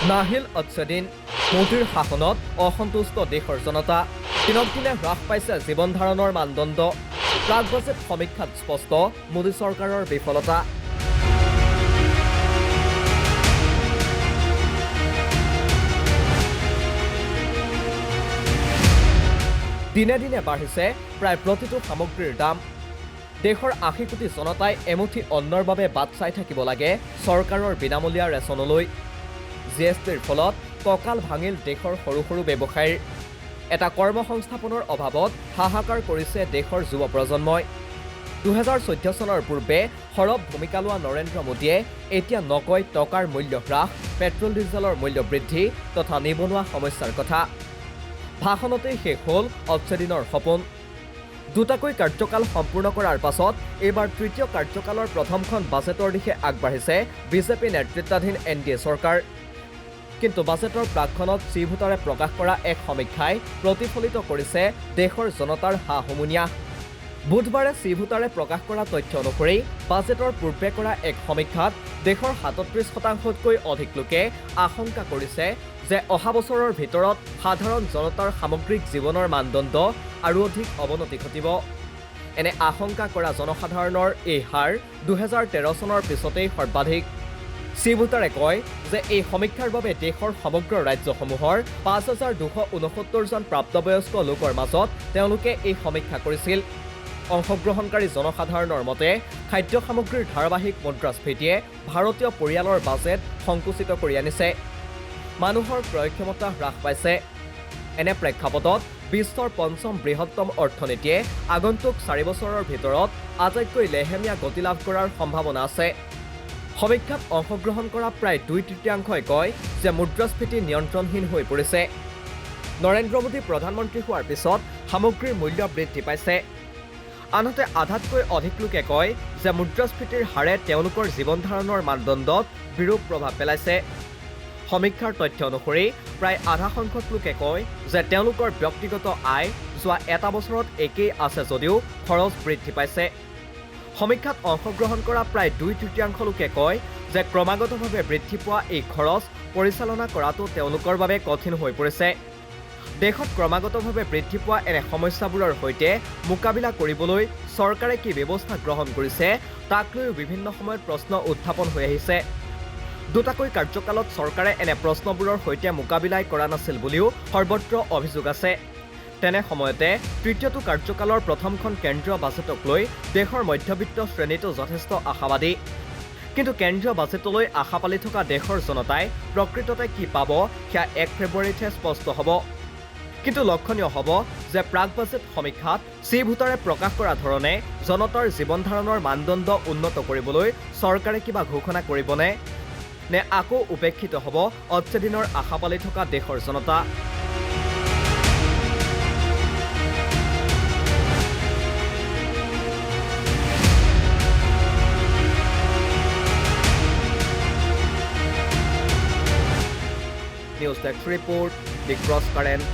নাহিল অচ্ছেদিন মোদীৰ শাসনত অসন্তুষ্ট দেশৰ জনতা দিনক দিনে হ্ৰাস পাইছে জীৱন ধাৰণৰ মানদণ্ড প্ৰাক বাজেট সমীক্ষাত স্পষ্ট মোদী চৰকাৰৰ বিফলতা দিনে দিনে বাঢ়িছে প্ৰায় প্ৰতিটো সামগ্ৰীৰ দাম দেশৰ ৮০ কোটি জনতাই এমুঠি অন্নৰ বাবে বাট চাই থাকিব লাগে চৰকাৰৰ বিনামূলীয়া ৰেচনলৈ জিএছটিৰ ফলত কঁকাল ভাঙিল দেশৰ সৰু সৰু ব্যৱসায়ীৰ এটা কৰ্মসংস্থাপনৰ অভাৱত হাহাকাৰ কৰিছে দেশৰ যুৱ প্ৰজন্মই ২০১৪ চনৰ পূৰ্বে সৰব ভূমিকা লোৱা নৰেন্দ্ৰ মোদীয়ে এতিয়া নকয় টকাৰ মূল্য হ্ৰাস পেট্ৰল ডিজেলৰ মূল্য বৃদ্ধি তথা নিবনুৱা সমস্যাৰ কথা ভাষণতেই শেষ হ'ল অচ্ছেদিনৰ সপোন দুটাকৈ কাৰ্যকাল সম্পূৰ্ণ কৰাৰ পাছত এইবাৰ তৃতীয় কাৰ্যকালৰ প্ৰথমখন বাজেটৰ দিশে আগবাঢ়িছে বিজেপি নেতৃত্বাধীন এনডিএ চৰকাৰ কিন্তু বাজেটৰ প্ৰাকখনত শ্ৰীভূতাৰে প্ৰকাশ কৰা এক সমীক্ষাই প্ৰতিফলিত কৰিছে দেশৰ জনতাৰ হা-হুমুনিয়া বুধবাৰে শ্ৰীভূতাৰে প্ৰকাশ কৰা তথ্য অনুসৰি বাজেটৰ পূৰ্বে কৰা এক সমীক্ষাত দেশৰ ৩৭%তকৈ অধিক লোকে আশংকা কৰিছে যে অহা বছৰৰ ভিতৰত সাধাৰণ জনতাৰ সামগ্ৰিক জীৱনৰ মানদণ্ড আৰু অধিক অৱনতি ঘটিব এনে আশংকা কৰা জনসাধাৰণৰ এই হাৰ ২০১৩ চনৰ পিছতেই সৰ্বাধিক শ্ৰীভূতাৰে কয় যে এই সমীক্ষাৰ বাবে দেশৰ সমগ্ৰ ৰাজ্যসমূহৰ ৫,২৬৯ জন প্ৰাপ্তবয়স্ক লোকৰ মাজত তেওঁলোকে এই সমীক্ষা কৰিছিল অংশগ্ৰহণকাৰী জনসাধাৰণৰ মতে খাদ্য সামগ্ৰীৰ ধাৰাবাহিক মুদ্ৰাস্ফীতিয়ে ভাৰতীয় পৰিয়ালৰ বাজেট সংকুচিত কৰি আনিছে মানুহৰ ক্ৰয় ক্ষমতা হ্ৰাস পাইছে এনে প্ৰেক্ষাপটত বিশ্বৰ পঞ্চম বৃহত্তম অৰ্থনীতিয়ে আগন্তুক ৪ বছৰৰ ভিতৰত আটাইতকৈ লেহেমীয়া গতি লাভ কৰাৰ সম্ভাৱনা আছে সমীক্ষাত অংশগ্ৰহণ কৰা প্ৰায় ২/৩ কয় যে মুদ্ৰাস্ফীতি নিয়ন্ত্ৰণহীন হৈ পৰিছে নৰেন্দ্ৰ মোদী প্ৰধানমন্ত্ৰী হোৱাৰ পিছত সামগ্ৰীৰ মূল্য বৃদ্ধি পাইছে আনহাতে আধাতকৈ অধিক লোকে কয় যে মুদ্ৰাস্ফীতিৰ হাৰে তেওঁলোকৰ জীৱন ধাৰণৰ মানদণ্ডত বিৰূপ প্ৰভাৱ পেলাইছে সমীক্ষাৰ তথ্য অনুসৰি প্ৰায় আধা সংখ্যক লোকে কয় যে তেওঁলোকৰ ব্যক্তিগত আয় যোৱা এটা বছৰত একেই আছে যদিও খৰচ বৃদ্ধি পাইছে সমীক্ষাত অংশগ্ৰহণ কৰা প্ৰায় ২/৩ লোকে কয় যে ক্ৰমাগতভাৱে বৃদ্ধি পোৱা এই খৰচ পৰিচালনা কৰাটো তেওঁলোকৰ বাবে কঠিন হৈ পৰিছে দেশত ক্ৰমাগতভাৱে বৃদ্ধি পোৱা এনে সমস্যাবোৰৰ সৈতে মোকাবিলা কৰিবলৈ চৰকাৰে কি ব্যৱস্থা গ্ৰহণ কৰিছে তাক লৈও বিভিন্ন সময়ত প্ৰশ্ন উত্থাপন হৈ আহিছে দুটাকৈ কাৰ্যকালত চৰকাৰে এনে প্ৰশ্নবোৰৰ সৈতে মোকাবিলাই কৰা নাছিল বুলিও সৰ্বত্ৰ অভিযোগ আছে তেনে সময়তে তৃতীয়টো কাৰ্যকালৰ প্ৰথমখন কেন্দ্ৰীয় বাজেটক লৈ দেশৰ মধ্যবিত্ত শ্ৰেণীটো যথেষ্ট আশাবাদী কিন্তু কেন্দ্ৰীয় বাজেটলৈ আশা পালি থকা দেশৰ জনতাই প্ৰকৃততে কি পাব সেয়া ১ ফেব্ৰুৱাৰীতহে স্পষ্ট হ'ব কিন্তু লক্ষণীয় হ'ব যে প্ৰাক বাজেট সমীক্ষাত শ্ৰীভূতাৰে প্ৰকাশ কৰা ধৰণে জনতাৰ জীৱন ধাৰণৰ মানদণ্ড উন্নত কৰিবলৈ চৰকাৰে কিবা ঘোষণা কৰিবনে নে আকৌ উপেক্ষিত হ'ব অচ্ছেদিনৰ আশা পালি থকা দেশৰ জনতা news desk report the cross current